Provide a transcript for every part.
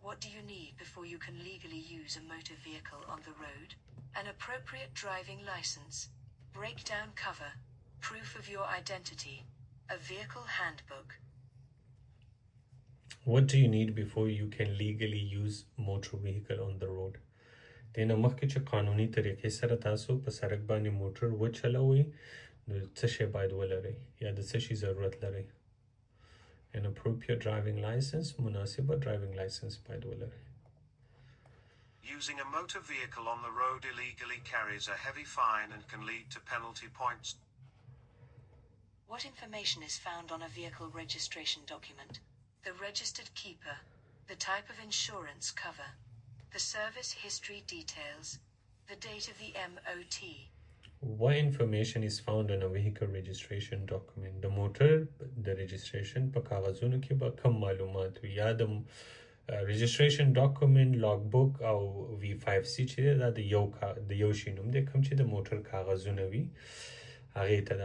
What do you need before you can legally use a motor vehicle on the road? An appropriate driving license, breakdown cover, proof of your identity, a vehicle handbook. What do you need before you can legally use motor vehicle on the road? دینه مخکې چې قانوني طریقې سره تاسو په سړک باندې موټر وچلوئ نو څه شی باید ولرئ یا د څه شي ضرورت لرئ an appropriate driving license مناسبه driving license باید ولرئ Using a motor vehicle on the road illegally carries a heavy fine and can lead to penalty points. What information is found on a vehicle registration document? The registered keeper, the type of insurance cover, the service history details, the date of the MOT. What information is found on a vehicle registration document? The motor, the registration په کاغذونو کې به کوم معلومات وي یا د registration document logbook او V5C چې دا د یو شي نوم دی کوم چې د موټر کاغذونه وي هغه ته د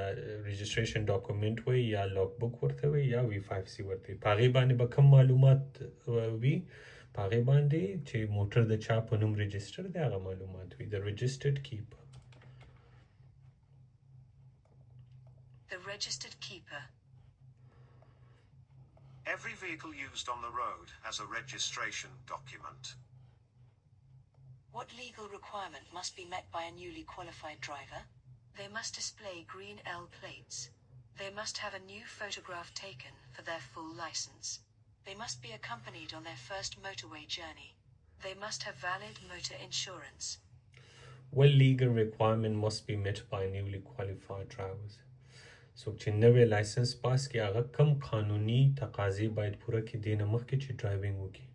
registration document وي یا logbook ورته وي یا V5C ورته وي په هغې باندې به کوم معلومات وي په هغې باندې چې موټر د چا په نوم رجسټر دی هغه معلومات وي the registered keeper. The registered keeper. Every vehicle used on the road has a registration document. What legal requirement must be met by a newly qualified driver? They must display green L plates. They must have a new photograph taken for their full license. They must be accompanied on their first motorway journey. They must have valid motor insurance. What legal requirement must be met by newly qualified drivers? څوک چې نوی لایسنس پاس کړي هغه کم قانوني تقاضې باید پوره کړي دې نه مخکې چې ډرایوینګ وکړي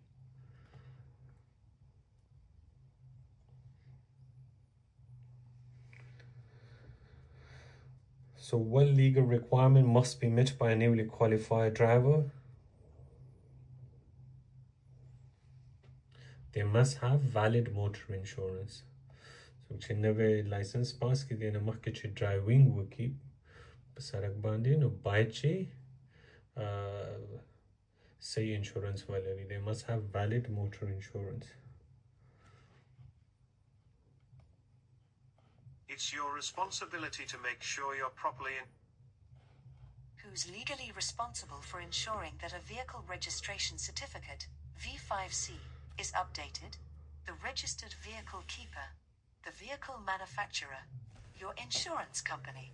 So what legal requirement must be met by a newly qualified driver? They must have valid motor insurance. So چې نوی لایسنس پاس کړي دې نه مخکې چې ډرایوینګ وکړي په سړک باندې نو باید چې صحیح انشورنس ولري they must have valid motor insurance. It's your responsibility to make sure you're properly Who's legally responsible for ensuring that a vehicle registration certificate, V5C, is updated? The registered vehicle keeper, the vehicle manufacturer, your insurance company,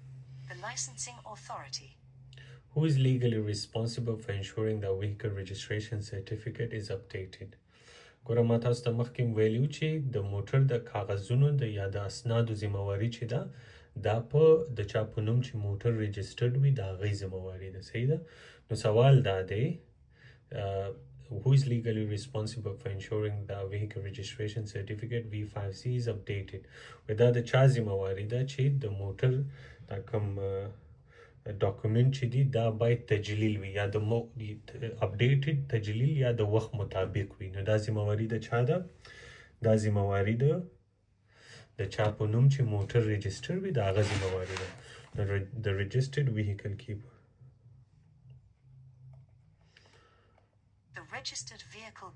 the licensing authority. Who is legally responsible for ensuring that vehicle registration certificate is updated? ګوره ما تاسو ته مخکې ویلي وو چې د موټر د کاغذونو د یا د اسنادو ذمهواري چې ده دا په د چا په نوم چې موټر رجسټرډ وي د هغې ذمهواري ده صحیح ده نو سوال دا دی who is legally responsible for ensuring that vehicle registration certificate V5C is updated دا د چا ذمهواري ده چې د موټر دا کوم ډاکومنټ چې دی دا باید تجلیل وي یا د اپډیټډ تجلیل یا د وخت مطابق وي نو دا ذمهواري د چا ده دا ذمهواري ده د چا په نوم چې موټر رجسټر وي د هغه ذمهواري ده the registered vehicle keeper. The registered vehicle.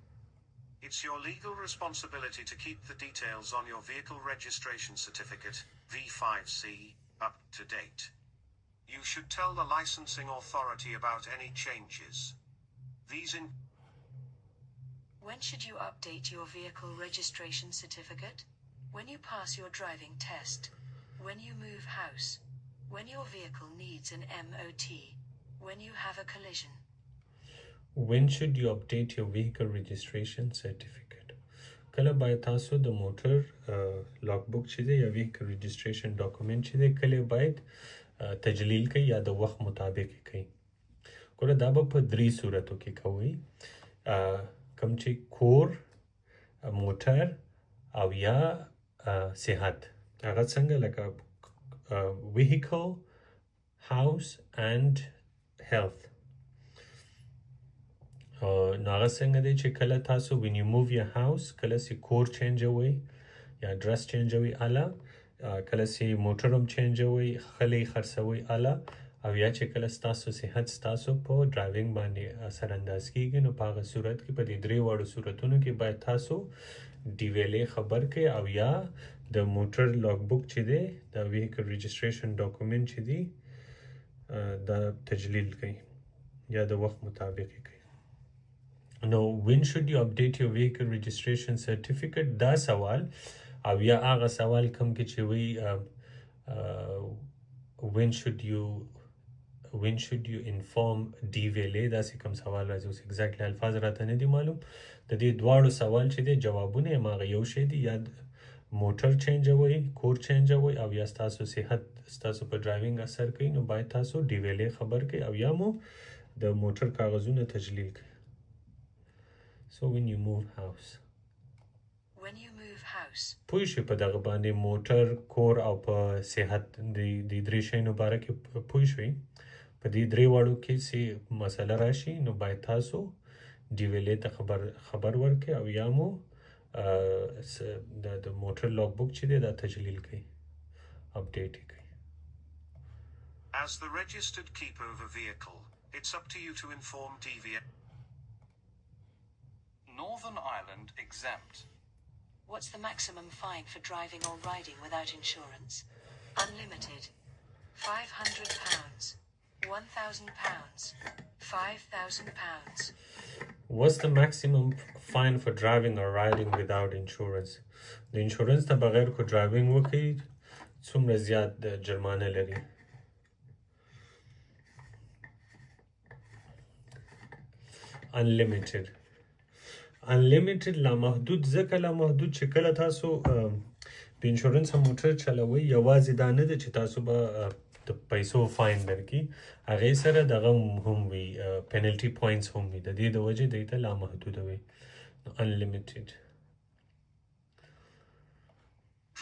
It's your legal responsibility to keep the details on your vehicle registration certificate, V5C, up to date. You should tell the licensing authority about any changes. When should you update your vehicle registration certificate? When you pass your driving test. When you move house. When your vehicle needs an MOT. When you have a collision. When should you update your vehicle registration certificate? کله باید تاسو د موټر لاګبوک چې دی یا vehicle registration document چې دی کله باید تجلیل کوي یا د وخت مطابق کوي ګوره دا به په درې صورتو کې کوي کوم چې کور موټر او یا صحت هغه څنګه لکه vehicle house and health نو هغه څنګه دی چې کله تاسو when you move your house کله چې کور چینجوئ یا ډرس چینجوئ اله کله چې موټر هم چینجوئ خلی خرڅوئ اله او یا چې کله ستاسو صحت ستاسو په ډرایوینګ باندې اثر انداز کیږي نو په هغه صورت کې په دې درې واړو صورتونو کې باید تاسو ډي ویل اے خبر کړئ او یا د موټر لاګ بک چې دی د ویهیکل رجسټریشن ډاکومنټ چې دی دا تجلیل کړئ یا د وخت مطابق یې کړئ. نو when should you update your vehicle registration certificate دا سوال او یا هغه سوال کوم کې چې وی when should you inform DVLA دا سې کوم سوال راځي اوس exactly الفاظ راته نه دي معلوم د دې دواړو سوال چې دی جوابونه یې هغه یو شی دی یا موټر چینجوي کور چینجوي او یا ستاسو صحت ستاسو په ډرایوینګ اثر کوي نو باید تاسو DVLA خبر کړئ او یا مو د موټر کاغذونه تجلیل کړئ. So when you move house پوه شئ په دغه باندې موټر کور او په صحت د درې شیانو باره کې پوه شئ په دې درې واړو کې چې مسله راشي نو باید تاسو DVLA ته خبر ورکړئ او یا مو د موټر لاګ بک چې دی دا تجلیل کړئ اپډیټ یې کړئ. As the registered keeper of a vehicle, it's up to you to inform DVLA. Northern Ireland exempt. What's the maximum fine for driving or riding without insurance? Unlimited. £500. £1,000. £5,000. What's the maximum fine for driving or riding without insurance? د انشورنس نه بغیر کو ډرایوینګ وکړي څومره زیات جرمانه لري؟ unlimited لامحدود ځکه لامحدود چې کله تاسو په انشورنس موټر چلوي یوازې دا نه ده چې تاسو به د پیسو فاین درکړي هغې سره دغه هم وي پینلټي پوینټس هم وي د دې د وجې دوی ته لامحدوده وي unlimited.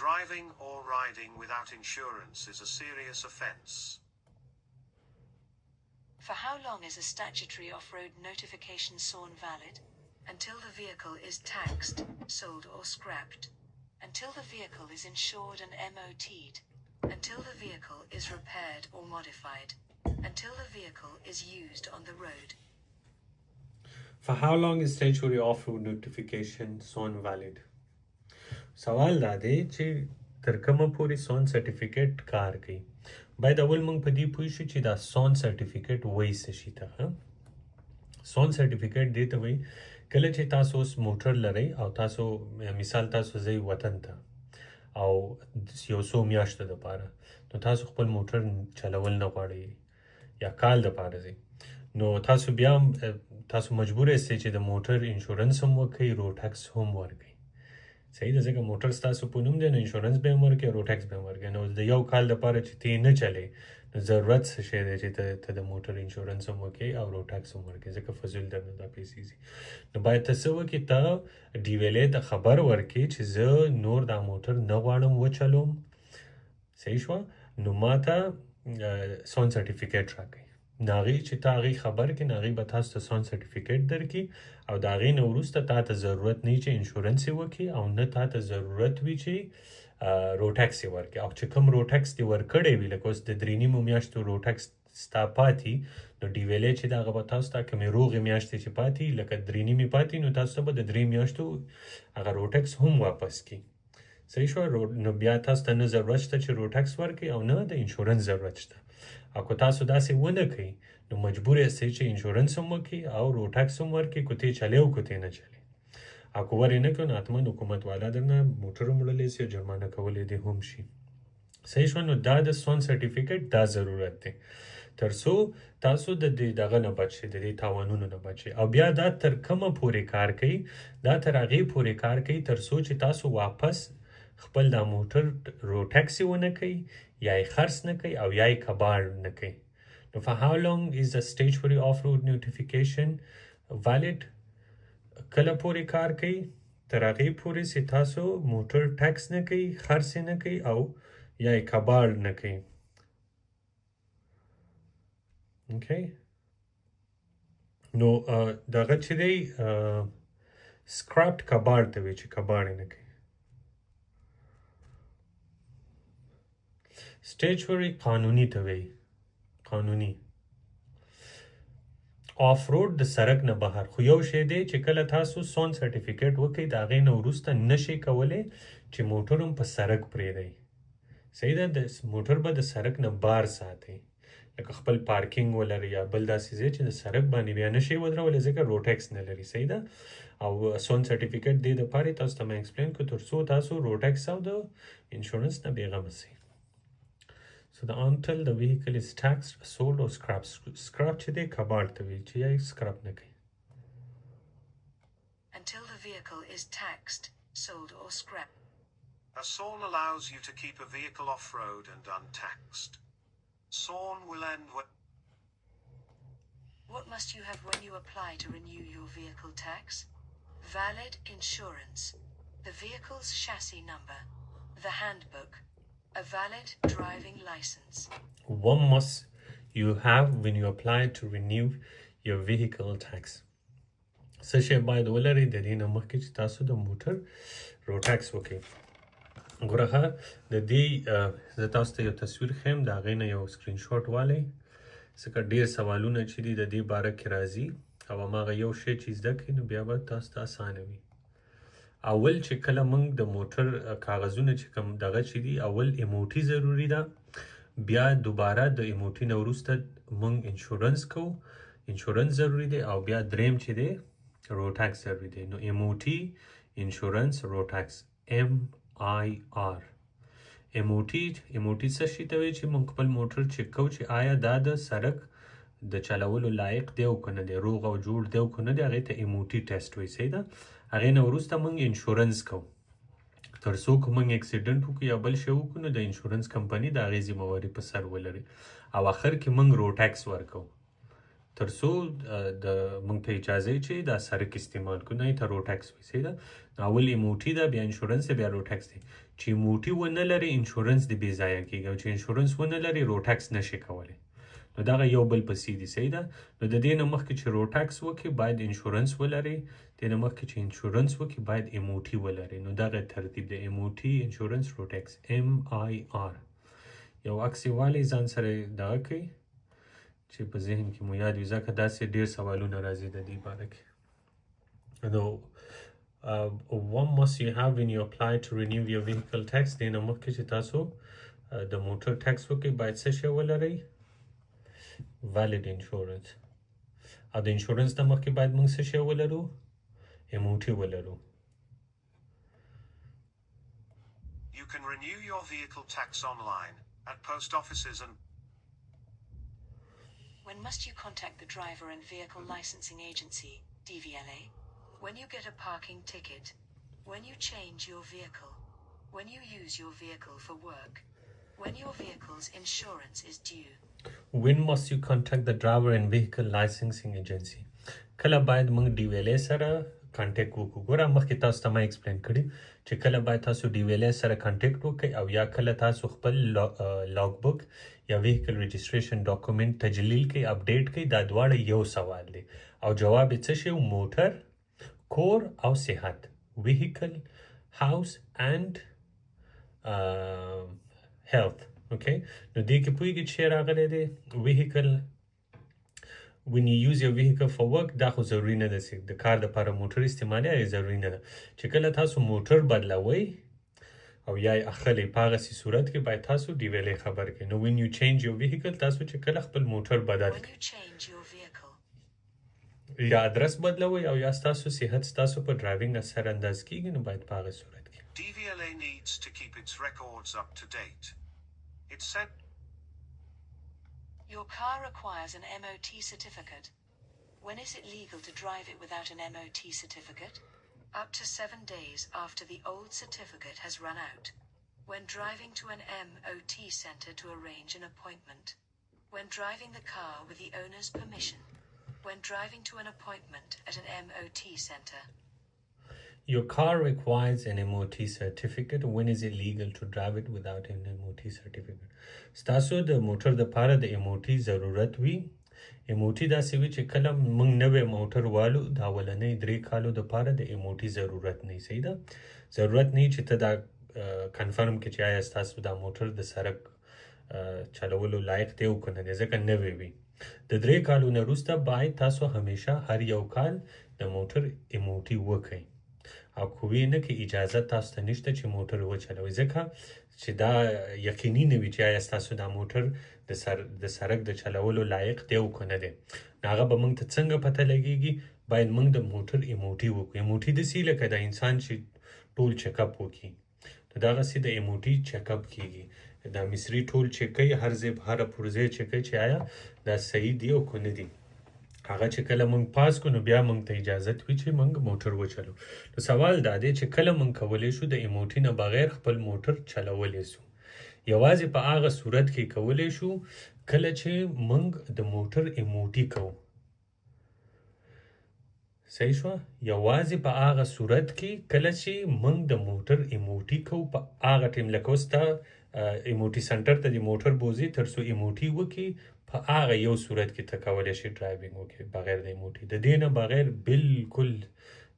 Driving or riding without insurance is a serious offence. For how long is a statutory off-road notification SORN valid? Until the vehicle is taxed, sold or scrapped. Until the vehicle is insured and MOT'd. Until the vehicle is repaired or modified. Until the vehicle is used on the road. For how long is statutory off-road notification SORN valid? سوال دا دی چې تر کومه پورې SORN سرټیفیکیټ کار کوي. باید اول موږ په دې پوه شو چې دا SORN سرټیفیکیټ وایي څه شي ته SORN سرټیفیکیټ دې ته وایي کله چې تاسو اوس موټر لرئ او تاسو مثال تاسو ځئ وطن ته او یو څو میاشتو دپاره نو تاسو خپل موټر چلول نه غواړئ یا کال دپاره ځئ نو تاسو بیا تاسو مجبور یاستئ چې د موټر انشورنس هم وکړئ روډ ټکس هم ورکړئ صحیح ده ځکه موټر ستاسو په نوم دی نو انشورنس به هم ورکړئ روډ ټکس به هم ورکړئ نو د یو کال دپاره چې ته نه چلې نو ضرورت څه شی دی چې ته د موټر انشورنس هم وکړې او روډ ټکس هم ورکړې ځکه فضول درنه دا پیسې ځي نو باید ته څه وکړې ته DVLA ته خبر ورکړې چې زه نور دا موټر نه غواړم وچلوم صحیح شوه نو ما ته SORN سرټیفیکیټ راکړئ نو هغې چې ته هغې خبر کړې نو هغې به تاسو ته SORN سرټیفیکیټ درکړي او د هغې نه وروسته تا ته ضرورت نه وي چې انشورنس یې وکړي او نه تا ته ضرورت وي چې روډ ټکس یې ورکړي او چې کوم روډ ټکس دې ورکړی وي لکه اوس د 3.5 میاشتو روډ ټکس ستا پاتې نو DVLA چې د هغه به تاسو ته کومې روغې میاشتې چې پاتې لکه 3.5 پاتې نو تاسو ته به د 3 میاشتو هغه روډ ټکس هم واپس کړي صحیح شوه نو بیا تاسو ته نه ضرورت شته چې روډ ټکس ورکړئ او نه د انشورنس ضرورت شته او که تاسو داسې ونه کوئ نو مجبور یاستئ چې انشورنس هم وکړئ او روډ ټکس هم ورکړئ که ته یې چلې او که ته یې نه چلې او که ور یې نه کړو نو حتما حکومت والا درنه موټر هم وړلی سي او جرمانه کولی دې هم شي صحیح شوه نو دا د SORN سرټیفیکیټ دا ضرورت دی تر څو تاسو د دغه نه بچ شئ د دې تاوانونو نه بچ شئ او بیا دا تر کومه پورې کار کوي دا تر هغې پورې کار کوي تر څو چې تاسو واپس خپل دا موټر روډ ټکس یې ونه کوئ یا یې خرڅ نه کوئ او یا یې کباړ نه کوئ نو for how long is the statutory off-road notification valid کله پورې کار کوي تر هغې پورې چې تاسو موټر ټکس نه کوئ خرڅ یې نه کوئ او یا یې کباړ نه کوئ okay نو دغه چې دی scrapped کباړ ته وایي چې کباړ یې نه کوي statutory قانوني ته وایي قانوني آف روډ د سرک نه بهر خو یو شی دی چې کله تاسو سون سرټیفیکیټ وکړئ د هغې نه وروسته نشئ کولی چې موټر هم په سرک پرېږدئ صحیح ده د موټر به د سرک نه بار ساتئ لکه خپل پارکینګ ولري یا بل داسې ځای چې د سرک باندې بیا نشئ ودرولی ځکه روډ ټیکس نه لري صحیح ده او سون سرټیفیکیټ دې دپاره تاسو ته مې ایکسپلین کړو تر څو تاسو روډ ټیکس او د انشورنس نه بېغمه سئ So the until the vehicle is taxed, sold or scrapped. Scrap چې دی کباړ ته وي چې یا یې scrap نه کوي. Until the vehicle is taxed, sold or scrapped. A SORN allows you to keep a vehicle off-road and untaxed. SORN will end when... What must you have when you apply to renew your vehicle tax? Valid insurance, the vehicle's chassis number, the handbook, a valid driving license. What must you have when you apply to renew your vehicle tax? څه شی باید ولرئ د دې نه مخکې چې تاسو د موټر روډ ټیکس وکړئ ګوره د دې زه تاسو ته یو تصویر ښیم د هغې نه یو سکرین شاټ والی ځکه ډېر سوالونه چې دي د دې باره کې راځي او هماغه یو شی چې زده کړئ نو بیا به تاسو ته اسانه وي اول چې کله موږ د موټر کاغذونه چې کوم دغه چې دي اول اموټي ضروري ده بیا دوباره د اموټي نه وروسته موږ انشورنس کوو انشورنس ضروري دی او بیا دریم چې دی روډ ټیکس ضروري دی نو اموټي انشورنس روډ ټیکس MIR اموټي څه شي ته وایي چې موږ خپل موټر چک کوو چې آیا دا د سرک د چلولو لایق دی او که نه دی روغ او جوړ دی او که نه دی هغې ته اموټي ټیسټ وایي صحیح ده هغې نه وروسته موږ انشورنس کوو تر څو که موږ اکسیډنټ وکړو یا بل شی وکړو نو د انشورنس کمپنۍ د هغې ذمهواري په سر ولري او آخر کې موږ روډ ټیکس ورکوو تر څو د موږ ته اجازه چې دا سرک استعمال کړو نه یې ته روډ ټیکس وایي صحیح ده اول اموټي ده بیا انشورنس دی بیا روډ ټیکس دی چې اموټي ونه لري انشورنس دې بې ځایه کېږي او چې انشورنس ونه لري روډ ټیکس نشي کولی نو دغه یو بل پسې دي صحیح ده نو د دې نه مخکې چې روډ ټیکس وکړي باید انشورنس ولري دې نه مخکې چې انشورنس وکړي باید اموټي ولري نو دغه ترتیب دی اموټي انشورنس روډ ټیکس MIR یو عکس یې والی ځان سره دغه کوي چې په ذهن کې مو یاد وي ځکه داسې ډېر سوالونه راځي د دې باره کې نو what must you have when you apply to renew your vehicle tax دې نه مخکې چې تاسو د موټر ټیکس وکړئ باید څه شی ولرئ valid insurance او د انشورنس نه مخکې باید موږ څه شی ولرو اموټي ولرو You can renew your vehicle tax online at post offices and When must you contact the driver and vehicle licensing agency, DVLA? When you get a parking ticket, when you change your vehicle, when you use your vehicle for work, when your vehicle's insurance is due. When must you contact the driver and vehicle licensing agency? کله باید موږ DVLA سره کانټیکټ وکړو ګوره مخکې تاسو ته ما ایکسپلین کړي چې کله باید تاسو DVLA سره کانټیکټ وکړئ او یا کله تاسو خپل لاګ بک یا ویهیکل رجسټریشن ډاکومنټ تجلیل کوي اپډیټ کوي دا دواړه یو سوال دی او جواب یې څه شی موټر کور او صحت ویهیکل هاوس اینډ health okay نو دې کې پوهیږئ چې شی راغلی دی ویهیکل when you use your vehicle for work دا خو ضروري نه ده چې د کار دپاره موټر استعمالي هغې ضروري نه ده چې کله تاسو موټر بدلوئ او یا یې اخلئ په هغسې صورت کې باید تاسو DVLA خبر کړئ نو when you change your vehicle تاسو چې کله خپل موټر بدل When کړئ you change your vehicle, یا ادرس بدلوئ او یا ستاسو صحت ستاسو په ډرایوینګ اثر انداز کېږي نو باید په هغه صورت کې DVLA needs to keep its records up to date. It's said your car requires an MOT certificate. When is it legal to drive it without an MOT certificate? Up to 7 days after the old certificate has run out. When driving to an MOT center to arrange an appointment. When driving the car with the owner's permission. When driving to an appointment at an MOT center. Your car requires an MOT certificate. When is it legal to drive it without an MOT certificate? ستاسو د موټر دپاره د MOT ضرورت وي MOT داسې وي چې کله موږ نوی موټر والو د اولنۍ 3 کالو دپاره د MOT ضرورت نه صحیح ده ضرورت نه چې ته دا کنفرم کړې چې آیا ستاسو دا موټر د سرک چلولو لایق دی او کنه دی ځکه نوی وي د 3 کالو نه وروسته باید تاسو همیشه هر یو کال د موټر ایموټي وکړئ او کوی نه کې اجازه تاسو ته نشته چې موټر وچلوئ ځکه چې دا یقیني نه وي چې آیا ستاسو دا موټر د سړک د چلولو لایق دی او کنه دی هغه به موږ ته څنګه پته لګیږي باید موږ د موټر ایموټي وکړو ایموټي داسې لکه د انسان چې ټول چیک اپ وکړي نو دغسې د ایموټي چیک اپ کیږي دا مصري ټول چیک کوي هر ځای هره پرزه چیک کوي چې آیا دا صحیح دی او کنه دی هغه چې کله موږ پاس کو نو بیا موږ ته اجازه وي چې موږ موټر وچلو نو سوال دا دی چې کله موږ کولی شو د ایموټي نه بغیر خپل موټر چلولی سو یوازې په هغه صورت کې کولی شو کله چې موږ د موټر ایموټي کوو صحیح شو یوازې په هغه صورت کې کله چې موږ د موټر ایموټي کوو په هغه ټیم لکه اوس ته ایموټي سنټر ته د موټر بوزي تر څو ایموټي وکړي په هغه یو صورت کې ته کولی شي ډرایوینګ وکړي بغیر د ایموټي د دې نه بغیر بالکل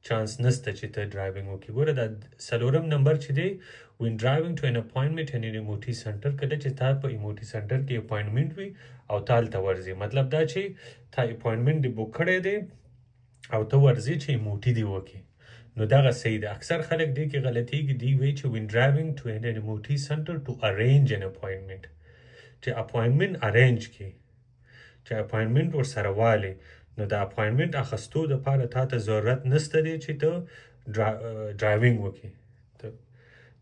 چانس نشته چې ته ډرایوینګ وکړي ګوره دا څلورم نمبر چې دی when driving to an appointment in an ایموټي سنټر کله چې تا په ایموټي سنټر کې اپوینټمنټ وي او تال ته ورځي مطلب دا چې تا اپوینټمنټ دی بوک کړی دی او ته ورځي چې ایموټي دی وکړي نو دغه صحیح ده اکثر خلک دې کې غلطیږي دی وایي چې when driving to an ایموټي سنټر to arrange an appointment چې اپوینټمنټ ارینج کړي چې اپوینټمنټ ورسره والي نو د اپوینټمنټ اخستو دپاره تا ته ضرورت نشته دی چې ته ډرایوینګ وکړي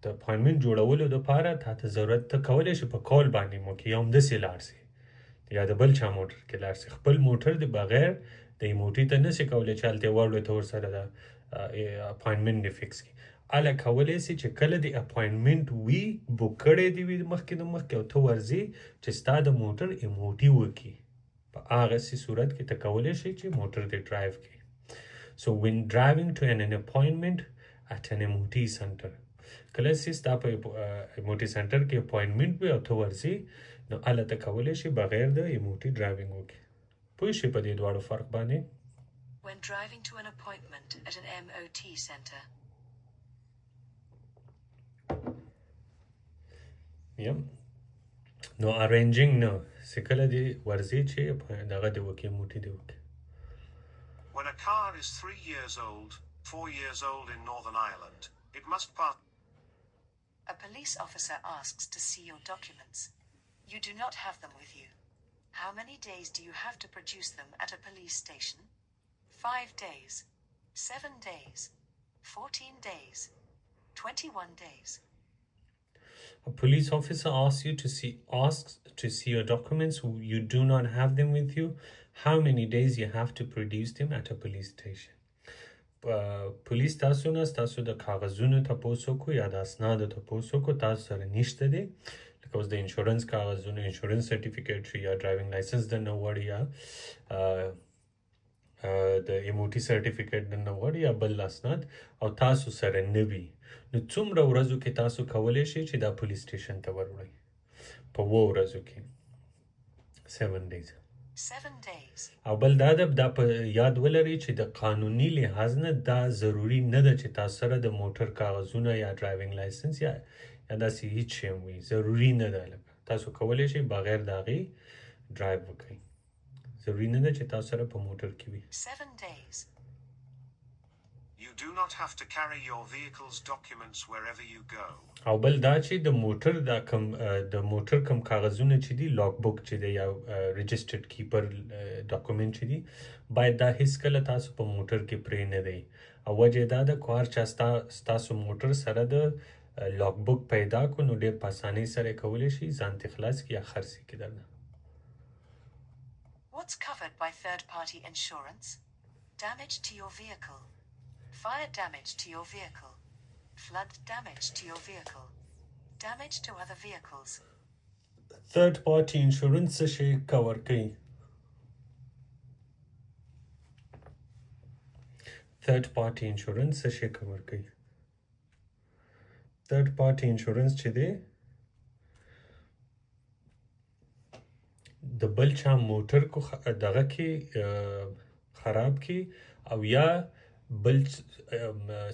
د اپوینټمنټ جوړولو دپاره تا ته ضرورت ته کولی شي په کال باندې وکړي یا همداسې لاړ شي یا د بل چا موټر کې لاړ شي خپل موټر د بغیر د ایموټي ته نشي کولی چې هلته وړو ته ورسره د اپوینټمنټ دې فکس کړي اله کولی شي چې کله د اپوینټمنټ وي بوک کړی دی وي مخکې د مخکې او ته ورځې چې ستا د موټر ایموټي وکړي په هغه صورت کې ته کولی شي چې موټر دې ډرایو کړي so when driving to an appointment at an ایموټي سنټر کله چې ستا په ایموټي سنټر کې اپوینټمنټ وي او ته ورځې نو اله ته کولی شي بغیر د ایموټي ډرایوینګ وکړي پوه شئ په دې دواړو فرق باندې When driving to an appointment at an MOT center. یم نو ارینجینګ نه چې کله دې ورځې چې دغه دې وکړي ایموټي دې وکړي When a car is 3 years old, 4 years old in Northern Ireland, it must pass. A police officer asks to see your documents. You do not have them with you. How many days do you have to produce them at a police station? 5 days, 7 days, 14 days, 21 days. A police officer asks to see your documents. You do not have them with you. How many days you have to produce them at a police station? پولیس تاسو نه تاسو د کاغذونو تپوس وکړو یا د اسنادو تپوس وکړو تاسو سره نشته دی لکه اوس د انشورنس کاغذونه انشورنس سرټیفیکیټ یا ډرایوینګ لایسنس درنه غواړي یا د ایموټي سرټیفیکیټ درنه غواړي یا بل اسناد او تاسو سره نه وي نو څومره ورځو کې تاسو کولی شئ چې دا پولیس سټیشن ته وروړئ په 2 ورځو کې 7 days 7 days. او بل دا په یاد ولرئ چې د قانوني لحاظ نه دا ضروري نه ده چې تاسو سره د موټر کاغذونه یا ډرایوینګ لایسنس یا داسې هیڅ شی وي ضروري نه ده لکه تاسو کولی شئ بغیر د هغې ډرایو وکړئ ضروري نه ده چې تاسو سره په موټر کې وي 7 days. You do not have to carry your vehicle's documents wherever you go. او بل دا چې د موټر کم کاغذونه چې دي لاګ بک چې دی یا رجسټرډ کیپر ډاکومنټ چې دي باید دا هیڅکله تاسو په موټر کې پرې نه دی او وجه دا ده که هر چا ستاسو موټر سره د لاګ بک پیدا کړو نو ډېر په اسانۍ سره یې کولی شي ځان ترې خلاص کړي یا خرڅ یې کړي درنه What's covered by third-party insurance? Damage to your vehicle. Fire damage to your vehicle. Flood damage to your vehicle. Damage to other vehicles. third party insurance څه شی کور کوي third party insurance څه شی کور کوي third party insurance چې دی د بل چا موټر کو دغه کې خراب کی او یا بل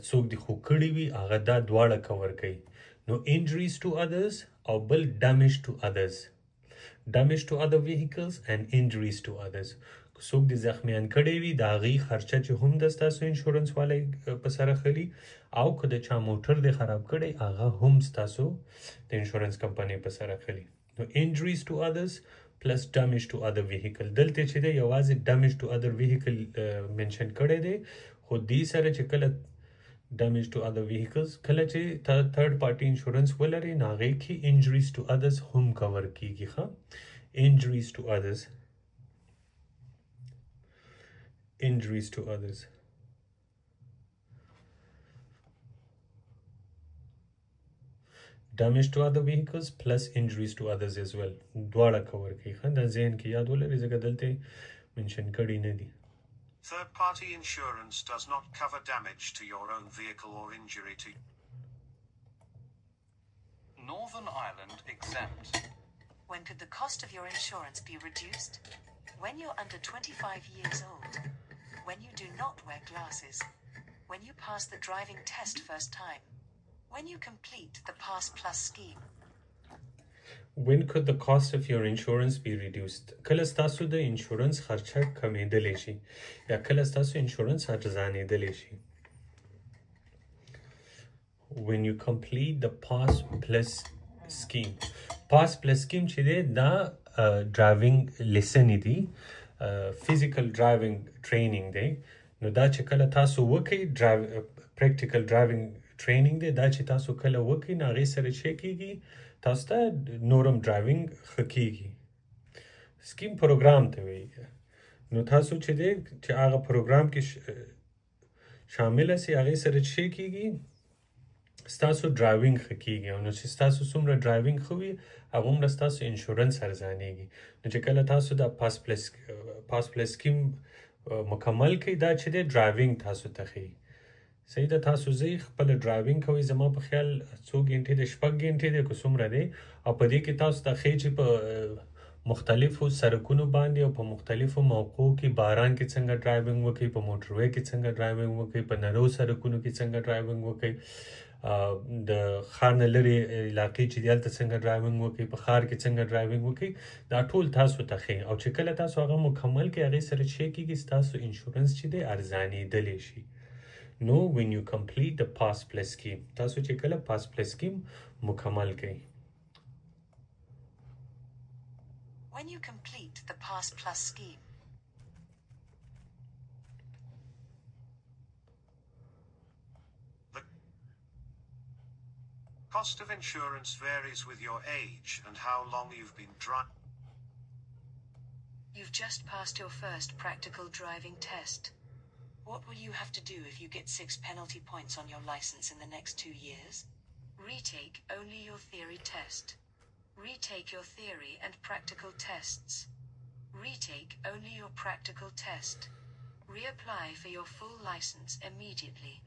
څوک دی خو کړی وي هغه دا دواړه کور کوي نو injuries to others او بل damage to others damage to other vehicles and injuries to others. څوک د زخمیان کړي وي د هغې خرچه چې هم د ستاسو انشورنس والی په سره خلي او که د چا موټر د خراب کړی هغه هم ستاسو د انشورنس کمپنۍ په سره خلي. نو injuries to others plus damage to other vehicle دلته چې دی یوازې damage to other vehicle منشن کړی دی خو دې سره چې کله damage to other vehicles کله چې third party insurance ولري نو هغې کې injuries to others هم کور کیږي ښه injuries to others damage to other vehicles plus injuries to others as well دواړه کور کوي ښه دا ذهن کې یاد ولرئ ځکه دلته منشن کړي نه دي. Third-party insurance does not cover damage to your own vehicle or injury to Northern Ireland exempt. When could the cost of your insurance be reduced? When you're under 25 years old. When you do not wear glasses. When you pass the driving test first time. When you complete the Pass Plus scheme. When could the cost of your insurance be reduced? کله ستاسو د انشورنس خرچه کمیدلی شي یا کله ستاسو انشورنس ارزانیدلی شي. When you complete the Pass Plus scheme. Pass Plus scheme چې دی دا ډرایوینګ لیسنې دي physical driving training دی نو دا چې کله تاسو وکئ practical driving training دی دا چې تاسو کله وکئ نو هغې سره چې کیږي تاسو ته نورم ډرایوینګ ښه کیږي سکیم پروګرام ته وایي نو تاسو چې دی چې هغه پروګرام کې شامله سي هغې سره چې کیږي ستاسو ډرایوینګ ښه کیږي او نو چې ستاسو څومره ډرایوینګ ښه وي هغومره ستاسو انشورنس ارزانیږي نو چې کله تاسو دا پاس پلس سکیم مکمل کړئ دا چې دی ډرایوینګ تاسو ته ښیي صحیح ده تاسو ځئ خپله ډرایوینګ کوئ زما په خیال څو ګنټې دی 6 ګنټې دی که څومره دی او په دې کې تاسو ته ښیي چې په مختلفو سرکونو باندې او په مختلفو موقعو کې باران کې څنګه ډرایوینګ وکړئ په موټروی کې څنګه ډرایوینګ وکړئ په نرو سرکونو کې څنګه ډرایوینګ وکړئ د ښار نه لرې علاقې چې دی هلته څنګه ډرایوینګ وکړئ په ښار کې څنګه ډرایوینګ وکړئ دا ټول تاسو ته ښیي او چې کله تاسو هغه مکمل کړئ هغې سره چې کېږي ستاسو انشورنس چې دی ارزانېدلی شي No, when you complete the Pass Plus scheme. تاسو چې کله Pass Plus scheme مکمل کړئ. When you complete the Pass Plus scheme. The cost of insurance varies with your age and how long you've been driving. You've just passed your first practical driving test. What will you have to do if you get 6 penalty points on your license in the next 2 years? Retake only your theory test. Retake your theory and practical tests. Retake only your practical test. Reapply for your full license immediately.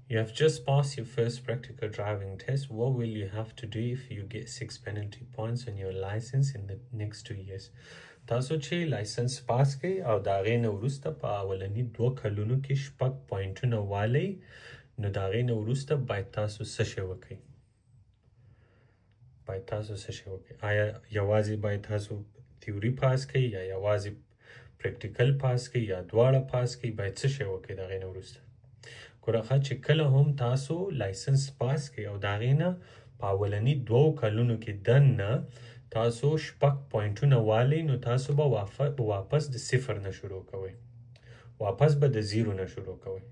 You have just passed your first practical driving test. What will you have to do if you get 6 penalty points on your license in the next 2 years? تاسو چې لایسنس پاس کړئ او د هغې نه وروسته په اولني 2 کلونو کې 6 پوینټونه والی نو د هغې نه وروسته باید تاسو څه شی وکړئ آیا یوازې باید تاسو تیوري پاس کړئ یا یوازې پریکټیکل پاس کړئ یا دواړه پاس کړئ باید څه شی وکړئ د هغې نه وروسته ګوره ښه چې کله هم تاسو لایسنس پاس کړئ او د هغې نه په اولني 2 کلونو کې دننه تاسو 6 پوینټونه والی نو تاسو به واپس د 0 نه شروع کوئ واپس به د 0 نه شروع کوئ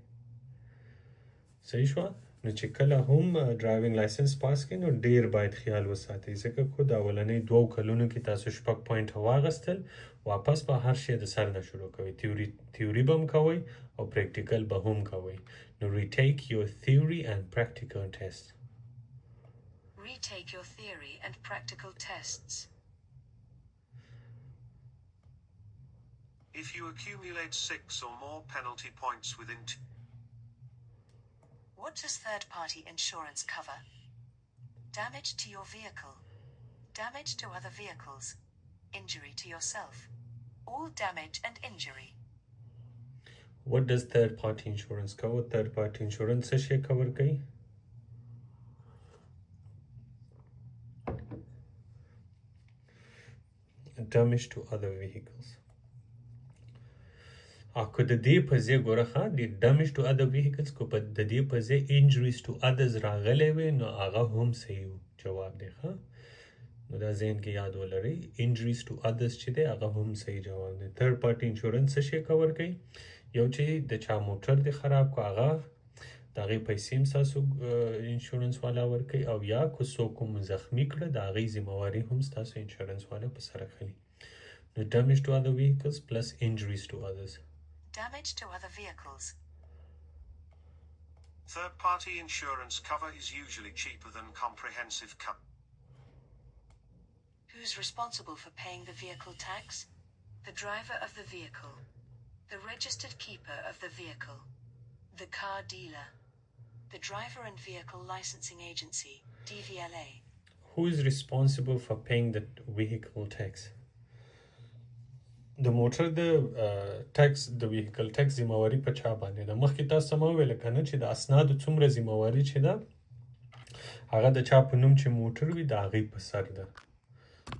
صحیح شوه نو چې کله هم ډرایوینګ لایسنس پاس کړئ نو ډیر باید خیال وساتئ ځکه کو د اولنۍ 2 کلونو کې تاسو 6 پوینټه واغستل واپس به هر شی د سر نه شروع کوئ تیوري به هم کوئ او پریکټیکل به هم کوئ نو retake your theory and practical test Retake your theory and practical tests. If you accumulate 6 or more penalty points within What does third-party insurance cover? Damage to your vehicle. Damage to other vehicles. Injury to yourself. All damage and injury. What does third-party insurance cover? Third-party insurance څه شی کور کوي damage to other vehicles. Ako د دې په ځای ګوره ښه د damage to other vehicles کو په د دې په ځای injuries to others راغلی وي نو هغه هم صحیح جواب دی ښه نو دا ذهن کې یاد ولرئ injuries to others چې دی هغه هم صحیح جواب دی third party insurance څه شی کور کوي یو چې د چا موټر دی خراب کو هغه د هغې پیسې هم ستاسو انشورنس والا ورکوي او یا که څوک هم زخمي کړه د هغې ذمهواري هم ستاسو انشورنس والا په سر اخلي نو damage to other vehicles plus injuries to others. Damage to other vehicles. Third-party insurance cover is usually cheaper than comprehensive cover. Who's responsible for paying the vehicle tax? The driver of the vehicle. The registered keeper of the vehicle. The car dealer. The driver and vehicle licensing agency, DVLA. Who is responsible for paying the vehicle tax? د موټر د ټیکس د ویهیکل ټیکس ذمهواري په چا باندې ده مخکې تاسو ما وویل که نه چې د اسنادو څومره ذمهواري چې ده هغه د چا په نوم چې موټر وي د هغې په سر ده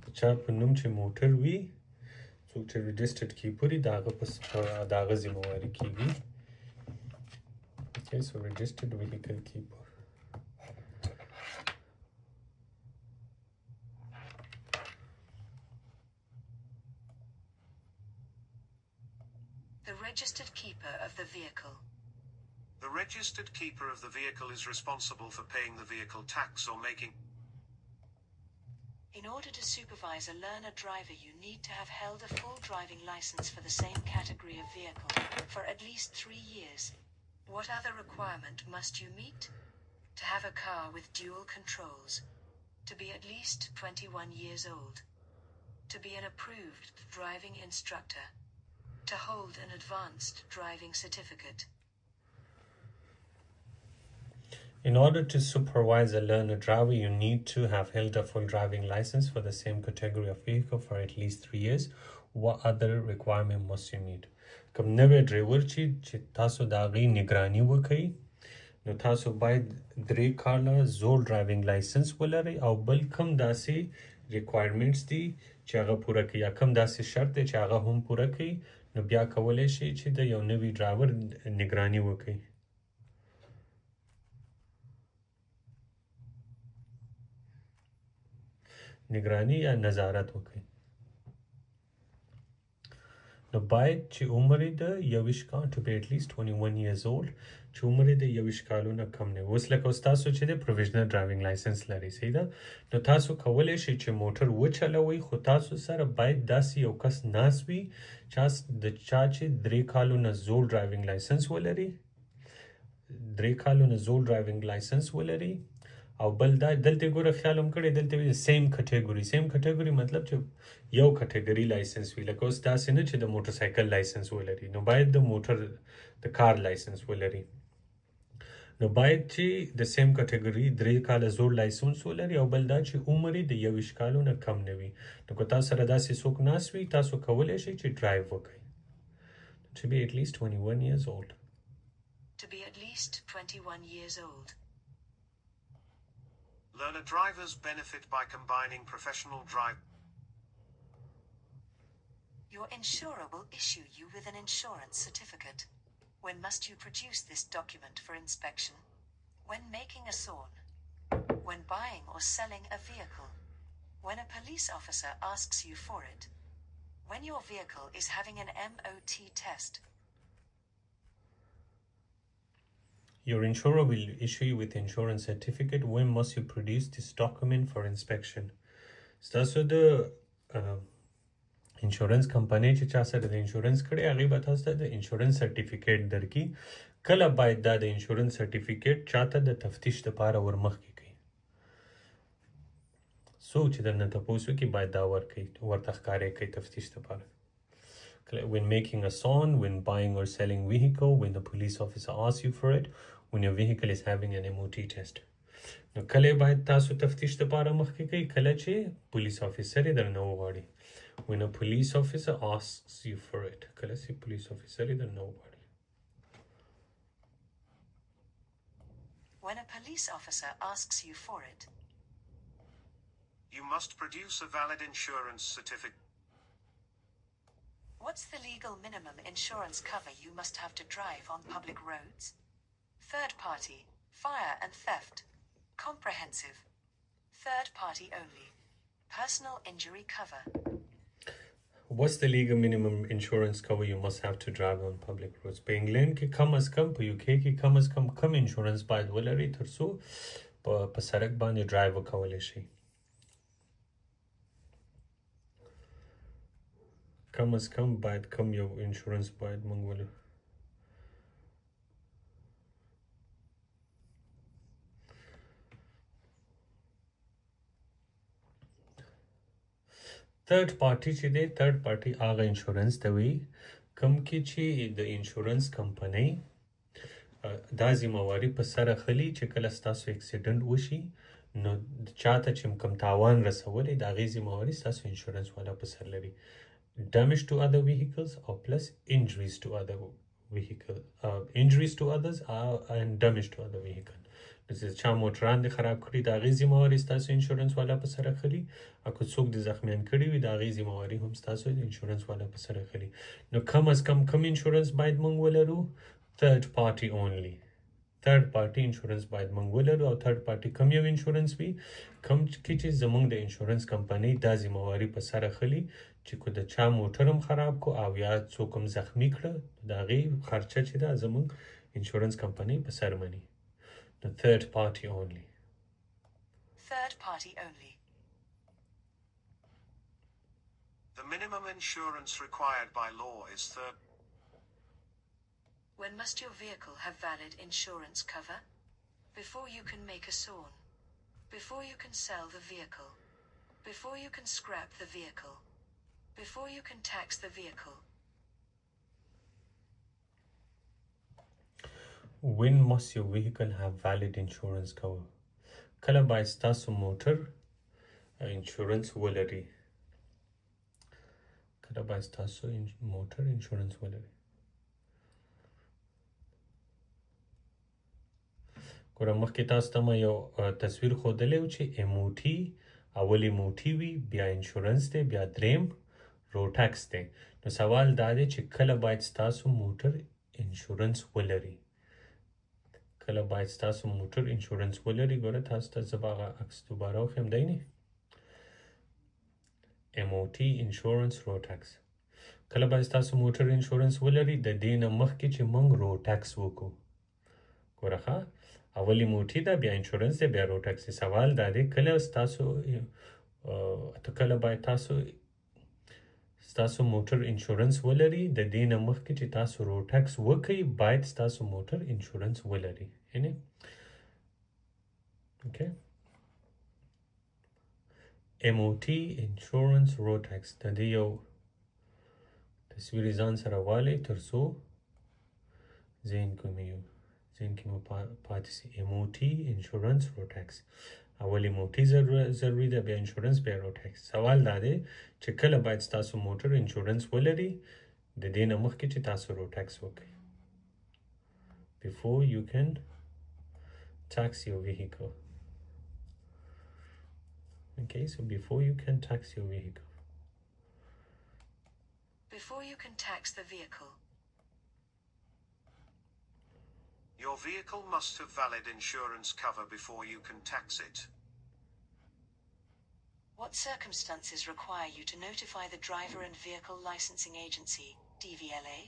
د چا په نوم چې موټر وي څوک چې رجسټرډ کیپر وي د هغه ذمهواري کېږي Okay, so registered vehicle keeper. The registered keeper of the vehicle. The registered keeper of the vehicle is responsible for paying the vehicle tax or making. In order to supervise a learner driver, you need to have held a full driving license for the same category of vehicle for at least 3 years. What other requirement must you meet? To have a car with dual controls. To be at least 21 years old. To be an approved driving instructor. To hold an advanced driving certificate. In order to supervise a learner driver, you need to have held a full driving license for the same category of vehicle for at least 3 years. What other requirement must you meet? کوم نوی ډرایور چې تاسو د هغې نگراني وکړئ نو تاسو باید 3 کاله زوړ ډرایوینګ لایسنس ولرئ او بل کوم داسې ریکوایرمنټس دي چې هغه پوره کړي یا کوم داسې شرط دی چې هغه هم پوره کړي نو بیا کولی شي چې د یو نوي ډرایور نگراني وکړي نگراني یا نظارت وکړي نو باید چې عمر یې د 21 کال to be at least 21 years old چې عمر یې د 21 کالو نه کم نه اوس لکه اوس تاسو چې د پروویژنل ډرایوینګ لایسنس لرئ صحیح ده نو تاسو کولی شئ چې موټر وچلوئ خو تاسو سره باید داسې یو کس ناست وي د چا چې 3 کالو نه زوړ ډرایوینګ لایسنس ولري 3 کالو نه زوړ ډرایوینګ لایسنس ولري او بل دا دلته ګوره خیال هم کړی دلته وي سیم کټګوري مطلب چې یو کټګوري لایسنس وي لکه اوس داسې نه چې د موټر سایکل لایسنس ولري نو باید د موټر د کار لایسنس ولري نو باید چې د سیم کټګوري 3 کاله زوړ لایسنس ولري او بل دا چې عمر یې د 21 کالو نه کم نه وي نو که تاسو سره داسې څوک ناست وي تاسو کولی شئ چې ډرایو وکړئ to be at least 21 years old. To be at least 21 years old. Learner drivers benefit by combining professional drive. Your insurer will issue you with an insurance certificate. When must you produce this document for inspection? When making a SORN. When buying or selling a vehicle. When a police officer asks you for it. When your vehicle is having an MOT test. Your insurer will issue you with insurance certificate. When must you produce this document for inspection? ستاسو د انشورنس کمپنۍ چې چا سره د انشورنس کړی هغې به تاسو ته د انشورنس سرټیفیکیټ درکړي کله باید دا د انشورنس سرټیفیکیټ چاته د تفتیش دپاره ورمخکې کوي څوک چې درنه تپوس وکړي باید دا ورته ښکاره کوي تفتیش دپاره when making a SON, when buying or selling vehicle, when the police officer asks you for it, when your vehicle is having an MOT test. نو کله باید تاسو تفتیش دپاره مخکې کوي کله چې پولیس افیسر یې درنه وغواړي when a police officer asks you for it کله چې پولیس افیسر یې درنه وغواړي When a police officer asks you for it. You must produce a valid insurance certificate. What's the legal minimum insurance cover you must have to drive on public roads? Third party, fire and theft. Comprehensive. Third party only. Personal injury cover. What's the legal minimum insurance cover you must have to drive on public roads? په انګلند کې کم از کم په UK کې کم از کم انشورنس باید ولري ترڅو په سړک باندې ډرایو وکولی شي. کم از کم باید کم یو انشورنس باید موږ ولرو. Third party چې دی third party هغه انشورنس ته وایي کوم کې چې د انشورنس کمپنۍ دا ذمہواري په سر اخلي چې کله ستاسو اکسیډنټ وشي نو چاته چې کوم تاوان رسولی د هغې ذمہواري ستاسو انشورنس والا په سر لري. Damage to other vehicles or plus injuries to other vehicle injuries to others and damage to other vehicle. چا موټران دې خراب کړي د هغې ذمہواري ستاسو انشورنس والا په سر اخلي او که څوک دې زخمیان کړي وي د هغې ذمہواري هم ستاسو انشورنس والا په سر اخلي. نو کم از کم انشورنس باید موږ ولرو third party only. third party insurance باید موږ ولرو او third party کوم یو انشورنس وي کوم کې چې زموږ د انشورنس کمپنۍ دا ذمہواري په سر اخلي چې که د چا موټر هم خراب کو او یا څوک هم زخمی کړه د هغې خرچه چې ده زموږ انشورنس کمپنۍ په سر مني. The third party only. Third party only. The minimum insurance required by law is third. When must your vehicle have valid insurance cover? Before you can make a sawn. Before you can sell the vehicle. Before you can scrap the vehicle. Before you can tax the vehicle. When must your vehicle have valid insurance cover? کله باید ستاسو موټر انشورنس ولري. کله باید ستاسو موټر انشورنس ولري. ګوره مخکې تاسو ته ما یو تصویر ښودلی و چې MOT اول MOT وي بیا انشورنس دی بیا دریم روډ ټکس دی. نو سوال دا دی چې کله باید ستاسو موټر انشورنس ولري. کله باید ستاسو موټر انشورنس ولري. ګوره تاسو ته زه به هغه عکس دوباره وښیم دی نه MOT انشورنس روډ ټکس. کله باید ستاسو موټر انشورنس ولري د دې نه مخکې چې موږ روډ ټکس وکړو. ګوره ښه اول MOT ده بیا انشورنس دی بیا روډ ټکس دی. سوال دا دی کله باید ستاسو موټر انشورنس ولري د دې نه مخکې چې تاسو روډ ټکس وکړئ باید ستاسو موټر انشورنس ولري. یعنې اوکې MOT انشورنس روډ ټکس د دې یو تصویر ځان سره والی تر څو ذهن کې مو پاتې سي. MOT انشورنس روډ ټکس اول MOT ضروري ده بیا انشورنس بیا روډ ټکس. سوال دا دی چې کله باید ستاسو موټر انشورنس ولري د دې نه مخکې چې تاسو روډ ټکس وکړئ. Before you can tax your vehicle. Okay, so before you can tax your vehicle. Before you can tax the vehicle. Your vehicle must have valid insurance cover before you can tax it. What circumstances require you to notify the Driver and Vehicle Licensing Agency, DVLA?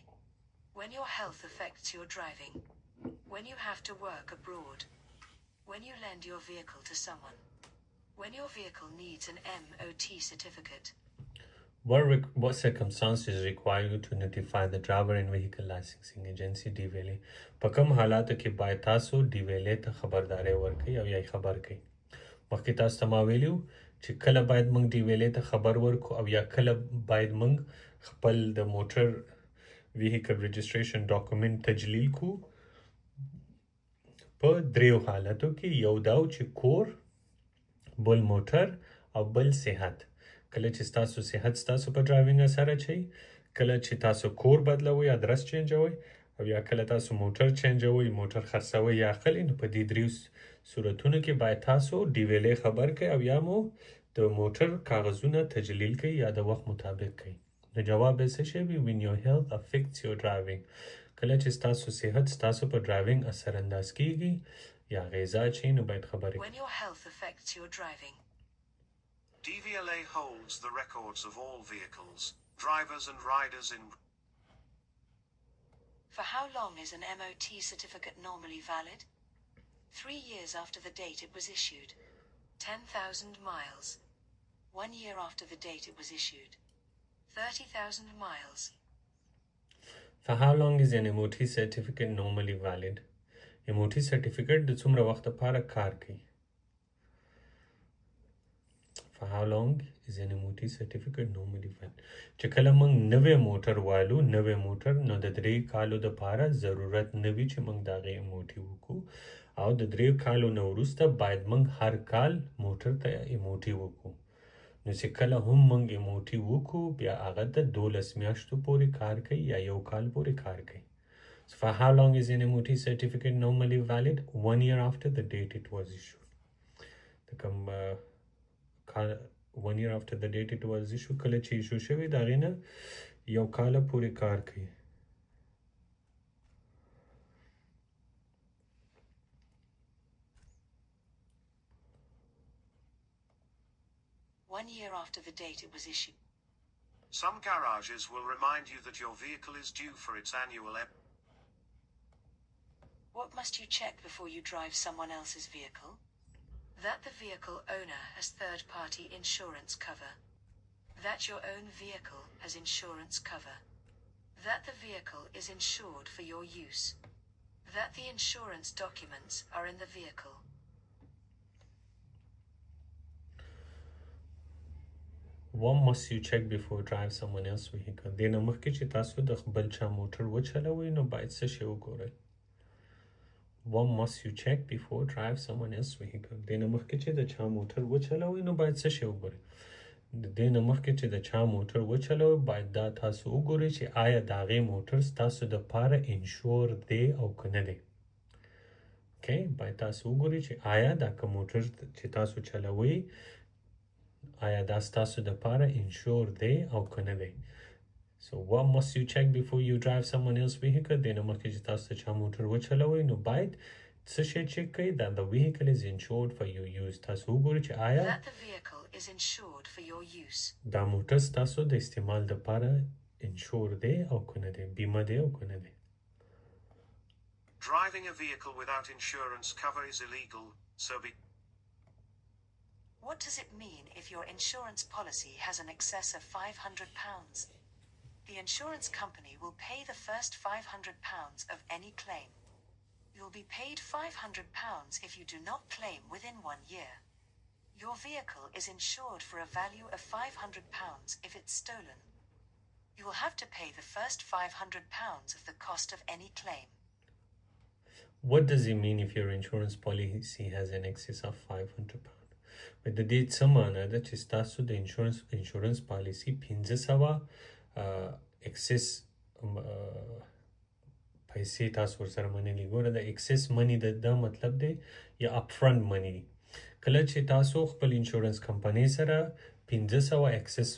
When your health affects your driving. When you have to work abroad. When you lend your vehicle to someone. When your vehicle needs an MOT certificate. What circumstances require you to notify the Driver and Vehicle Licensing Agency, DVLA? په کوم حالاتو کې باید تاسو DVLA ته خبرداری ورکړئ او یا خبر کړئ. مخکې تاسو ته ما ویلي و چې کله باید موږ DVLA ته خبر ورکړو او یا کله باید موږ خپل د موټر ویهیکل رجسټریشن ډاکومنټ تجلیل کو. په دریو حالتو کې یو دا چې کور بل موټر او بل صحت. کله چې تاسو صحت ستاسو په ډرایوینګ اثر اچوي کله چې تاسو کور بدلوي ادرس چینجوي او یا کله تاسو موټر چینجوي موټر خرڅوي یا اخلي نو په دې دریو صورتونو کې باید تاسو DVLA خبر کړئ او یا مو د موټر کاغذونه تجلیل کړئ یا د وخت مطابق کړئ. نو جواب یې څه شی وي when your health affects your driving کله چې ستاسو صحت ستاسو په ډرایوینګ اثر انداز کیږي یا غذا چې نو باید خبرې When your health affects your driving. DVLA holds the records of all vehicles, drivers and riders in. For how long is an MOT certificate normally valid? 3 years after the date it was issued. 10,000 miles. 1 year after the date it was issued. 30,000 miles. For how long is an MOT certificate normally valid? MOT certificate د څومره وخت لپاره کار کوي For how long is an MOT certificate normally valid? چې کله موږ نوې موټر والو نوې موټر نو د 3 کالو لپاره ضرورت نه وي چې موږ دغه MOT وکړو او د 3 کالو نه وروسته باید موږ هر کال موټر ته MOT وکړو نو چې کله هم موږ MOT وکړو بیا هغه د 12 میاشتو پورې کار کوي یا یو کال پورې کار کوي So for how long is an MOT certificate normally valid? 1 year after the date it was issued. The 1 year after the date it was issued کله چې ایشو شوی دا غینه یو کال پورې کار کوي1 year after the date it was issued. Some garages will remind you that your vehicle is due for its annual What must you check before you drive someone else's vehicle? That the vehicle owner has third-party insurance cover. That your own vehicle has insurance cover. That the vehicle is insured for your use. That the insurance documents are in the vehicle. What must you check before you drive someone else's vehicle? د نه مخکې چې تاسو د بل چا موټر وچلوئ نو باید څه شی وګورئ What must you check before you drive someone else's vehicle? د نه مخکې چې د چا موټر وچلوئ نو باید څه شی وګورئ د نه مخکې چې د چا موټر وچلوئ باید دا تاسو وګورئ چې آیا د هغې موټر ستاسو دپاره انشور دی او که نه دی باید تاسو وګورئ چې آیا دا که موټر چې تاسو چلوئ آیا دا ستاسو دپاره انشور دی او که نه دی So what must you check before you drive someone else's vehicle? د نه مخکې چې تاسو د چا موټر وچلوئ نو باید څه شی چک کړئ that the vehicle is insured for your use تاسو وګورئ چې آیا That the vehicle is insured for your use. دا موټر ستاسو د استعمال دپاره انشور دی او که نه دی بیمه دی او که نه دی Driving a vehicle without insurance cover is illegal, so be. What does it mean if your insurance policy has an excess of £500? The insurance company will pay the first £500 of any claim. You'll be paid £500 if you do not claim within 1 year. Your vehicle is insured for a value of £500 if it's stolen. You will have to pay the first £500 of the cost of any claim. What does it mean if your insurance policy has an excess of £500? د دې څه معنی ده چې ستاسو د انشورنس پالیسي 500 اکسس پیسې تاسو ورسره منلي ګوره د اکسس منی دا مطلب دی یا اپ فرنٹ منی دی کله چې تاسو خپل انشورنس کمپنۍ سره 500 اکسس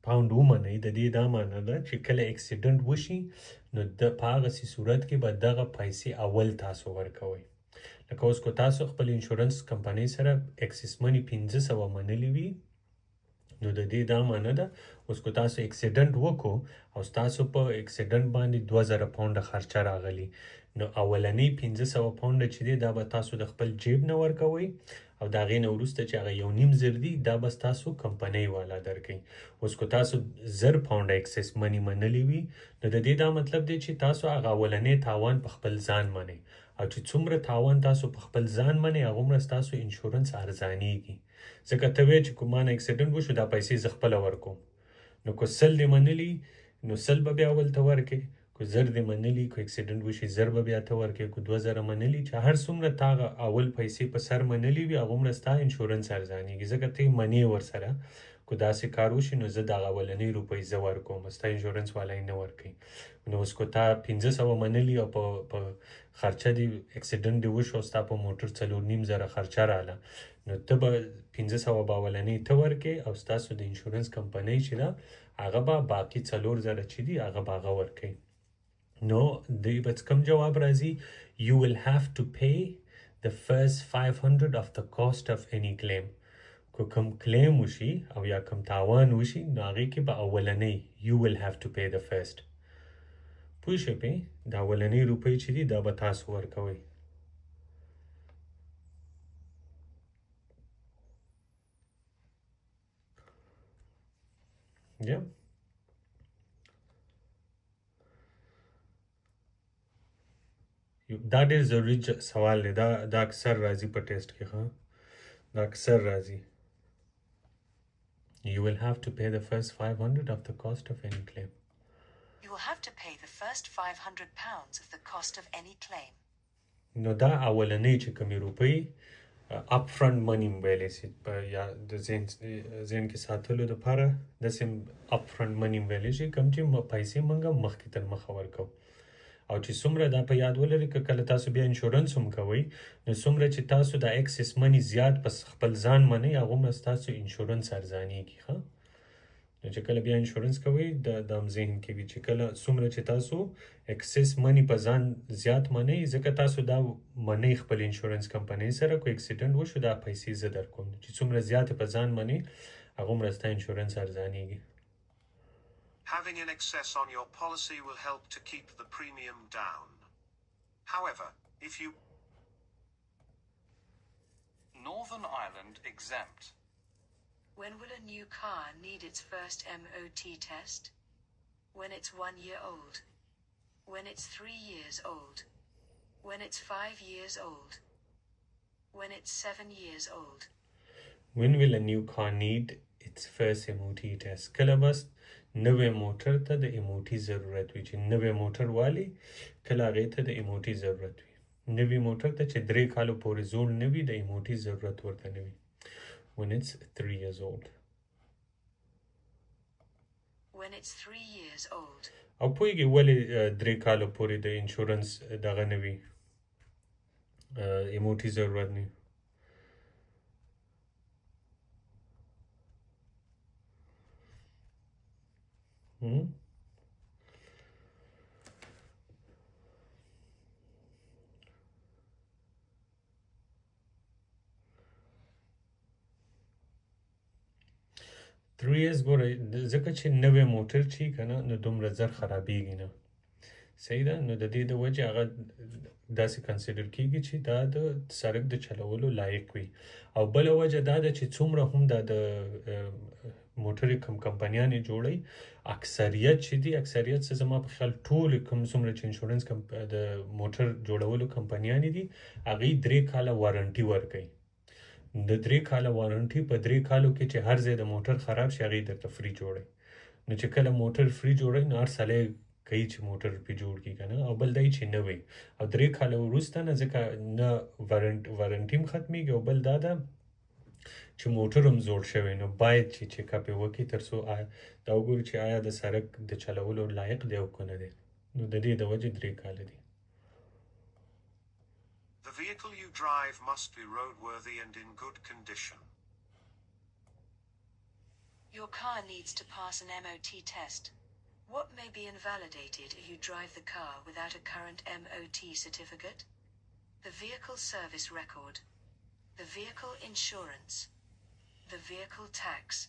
پاوند ومنئ د دې دا معنی ده چې کله اکسیډنټ وشي نو د په هغسې صورت کې به دغه پیسې اول تاسو ورکوئ لکه اوس که تاسو خپل انشورنس کمپنۍ سره اکسس منی 500 منلي وي نو د دې دا معنی ده اوس که تاسو اکسیډنټ وکړو او ستاسو په اکسیډنټ باندې 2000 پاونډه خرچه راغلي نو اولنی 500 پاونډه چې دی دا به تاسو د خپل جیب نه ورکوئ او د هغې نه وروسته چې هغه 1.5 زر دی دا به ستاسو کمپنۍ والا درکوي اوس که تاسو 1000 پاونډه اکسس منی منلي وي نو د دې دا مطلب دی چې تاسو هغه اولنی تاوان په خپل ځان منئ او چې څومره تاوان تاسو په خپل ځان منئ هغومره ستاسو انشورنس ارزانیږي ځکه ته وایې چې که ما نه اکسیډنټ وشو دا پیسې زه خپله ورکوم نو که 100 دې منلي نو 100 به بیا اول ته ورکړې که 1000 دې منلي که اکسیډنټ وشي 1000 به بیا ته ورکړې که 2000 منلي چې هر څومره تا اول پیسې په سر منلي وي هغومره ستا انشورنس ارزانیږي ځکه ته یې منې ورسره کو داسې کار وشي نو زه دغه اولنۍ روپۍ زه ورکوم، ستا انشورنس والا یې نه ورکوي. نو اوس کو تا 1500 منلي او په خرچه دې اکسیډنټ دې وشو، ستا په موټر 4.5 خرچه راله، نو ته به 1500 به اولنۍ ته ورکې او ستاسو د انشورنس کمپنۍ چې ده هغه به باقي 4000 چې دي هغه به هغه ورکوي. نو دوی به کوم جواب راځي؟ You will have to pay the first 500 of the cost of any claim. کو کوم کلیم وشي او یا کوم تاوان وشي نو هغې کې به اولنۍ you will have to pay the first. پوه شوې پې؟ د اولنۍ روپۍ چې دي دا به تاسو ورکوئ. Yeah. دا ډېر ضروري سوال دی، دا اکثر راځي په ټیسټ کې. ها دا اکثر راځي. You will have to pay the first 500 of the cost of any claim. You will have to pay the first £500 of the cost of any claim. نو دا اولنۍ چې کومې روپۍ اپ فرنٹ منی ویلی شي یا د ذهن کې ساتلو دپاره داسې اپ فرنٹ منی ویلی شي کوم چې پیسې موږ مخکې تر مخه ورکوو. او چې څومره دا په یاد ولرئ که کله تاسو بیا انشورنس هم کوئ نو څومره چې تاسو د ایکسس منی زیات په خپل ځان منئ هغومره ستاسو انشورنس ارزانېږي. ښه نو چې کله بیا انشورنس کوئ د هم ذهن کې وي چې کله څومره چې تاسو ایکسس منی په ځان زیات منئ ځکه تاسو دا منئ خپل انشورنس کمپنۍ سره کو اکسیډنټ وشو دا پیسې زه درکوم. چې څومره زیاتې په ځان منئ هغومره ستا انشورنس ارزانېږي. Having an excess on your policy will help to keep the premium down. However, if you... Northern Ireland exempt. When will a new car need its first MOT test? When it's 1 year old. When it's 3 years old. When it's 5 years old. When it's 7 years old. When will a new car need its first MOT test? کله بس نوې موټر ته د ایموټي ضرورت وي چې نوې موټر والی کله هغې ته د ایموټي ضرورت وي. نوې موټر ته چې 3 کالو پورې زوړ نه وي د ایموټي ضرورت ورته نه وي. When it's 3 years old. When it's 3 years old. او پوهېږي ولې 3 کالو پورې د انشورنس دغه نه وي ایموټي ضرورت نه وي. 3 years ګوره ځکه چې نوې موټر چې که نه نو دومره زر خرابېږي نه. صحیح ده. نو د دې د وجې هغه داسې کنسیډر کېږي چې دا د سړک د چلولو لایق وي. او بله وجه دا ده چې څومره هم دا د موټرې کوم کمپنیانې جوړوي اکثریت چې دي اکثریت څه زما په خیال ټول کوم څومره چې انشورنس د موټر جوړولو کمپنیانې دي هغوی 3 کاله وارنټي ورکوي. د 3 کاله وارنټي په 3 کالو کې چې هر ځای د موټر خراب شي هغوی درته فری جوړوي. نو چې کله موټر فری جوړوي نو هر سړی کوي چې موټر پرې جوړ کړي که نه. او بل دی چې نه وي او 3 کاله وروسته نه ځکه نه وارنټي هم ختمیږي او بل دا ده چې موټر هم زوړ شوی نو باید چې چیکاپ یې وکړي تر څو دا وګوري چې آیا د سړک د چلولو لایق دی او که نه دی. نو د دې د وجې 3 کاله دي. The vehicle you drive must be roadworthy and in good condition. Your car needs to pass an MOT test. What may be invalidated if you drive the car without a current MOT certificate? The vehicle service record. The vehicle insurance. The vehicle tax.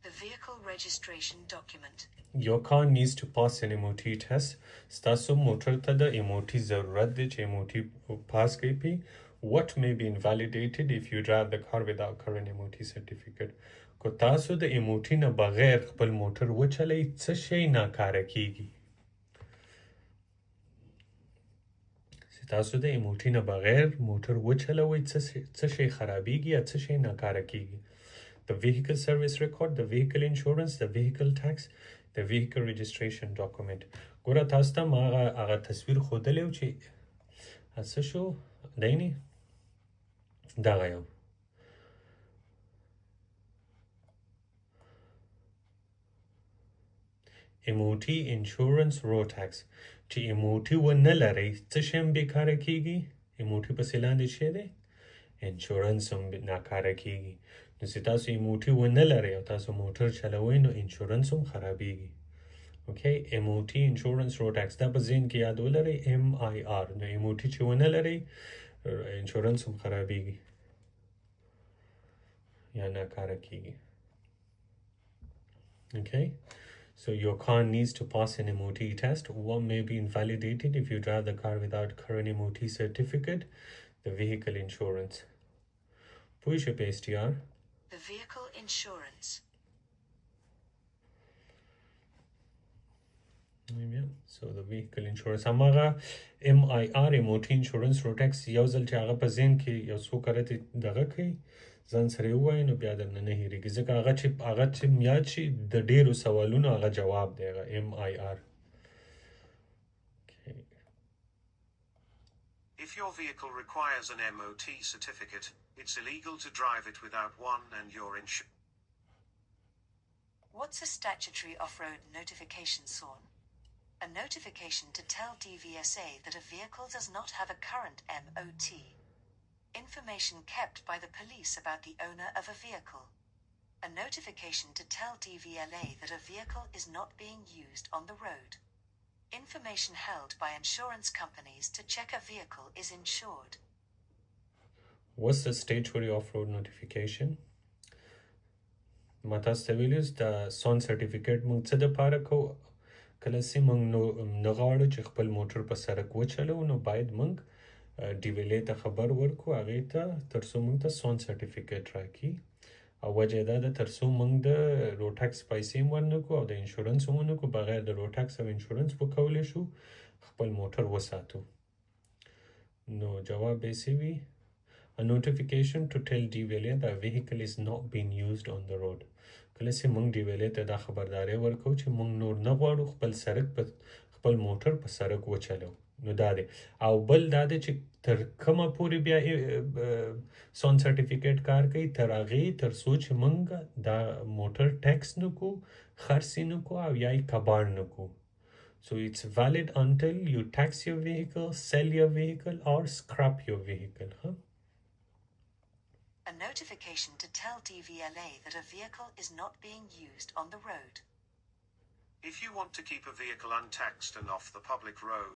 The vehicle registration document. Your car needs to pass an MOT test. ستاسو موټر ته د MOT ضرورت دی چې MOT پاس کوي پی. What may be invalidated if you drive the car without current MOT certificate. کو تاسو د MOT نه بغیر خپل موټر وچلئ څه شی ناکاره کیږي. تاسو د MOT نه بغیر موټر وچلوئ څه شی خرابیږي یا څه شی ناکاره کیږي. The vehicle service record, the vehicle insurance, the vehicle tax, the vehicle registration document. ګوره تاسو ته ما هغه تصویر ښودلی و چې څه شو دی نه دغه یو MOT insurance road tax چې MOT ونه لري څه شی بیکاره کیږي MOT پسې لاندې شی دی انشورنس هم ناکاره کیږي نو چې تاسو MOT ونه لري او تاسو موټر چلوئ نو انشورنس هم خرابیږي Okay, MOT insurance road tax دا په ذهن کې یاد ولرئ MIR نو MOT چې ونه لرئ انشورنس هم خرابیږي یا ناکاره کیږي Okay, so your car needs to pass an MOT test. One may be invalidated if you drive the car without current MOT certificate, the vehicle insurance. Push up STR. The vehicle insurance. Yeah, so the vehicle insurance هماغه MIR MOT insurance road tax یو ځل چې هغه په ذهن کې یو څو کرته دغه کوي ځان سره وایي نو بیا درنه نه هېرېږي ځکه هغه چې میاد شي د ډېرو سوالونو هغه جواب دی هغه MIR. Okay. If your vehicle requires an MOT certificate, it's illegal to drive it without one and you're insured. What's a statutory off-road notification, Sawn? A notification to tell DVSA that a vehicle does not have a current MOT. Information kept by the police about the owner of a vehicle. A notification to tell DVLA that a vehicle is not being used on the road. Information held by insurance companies to check a vehicle is insured. What's the statutory off-road notification? ما تاسو ته ویلي د سون سرټیفیکیټ موږ څه دپاره کوو کله چې موږ نه غواړو چې خپل موټر په سړک وچلو نو باید موږ ډیویلې ته خبر ورکړو هغې ته تر څو موږ ته سون سرټیفیکیټ راکړي او وجه یې دا ده تر څو موږ د روډ ټکس پیسې هم ورنه کړو او د انشورنس هم ونه کړو بغیر د روډ ټکس او انشورنس وکولی شو خپل موټر وساتو نو جواب به یې وي A notification to tell DVLA that a vehicle is not being used on the road. کله چې موږ DVLA ته دا خبرداری ورکوو چې موږ نور نه غواړو خپل موټر په سړک وچلو نو دا دی او بل دا دی چې تر کومه پورې بیا سون سرټیفیکیټ کار کوي تر هغې تر څو چې موږ دا موټر ټیکس نه کړو خرڅ یې نه کړو او یا یې کباړ نه کړو So it's valid until you tax your vehicle, sell your vehicle or scrap your vehicle. A notification to tell DVLA that a vehicle is not being used on the road. If you want to keep a vehicle untaxed and off the public road,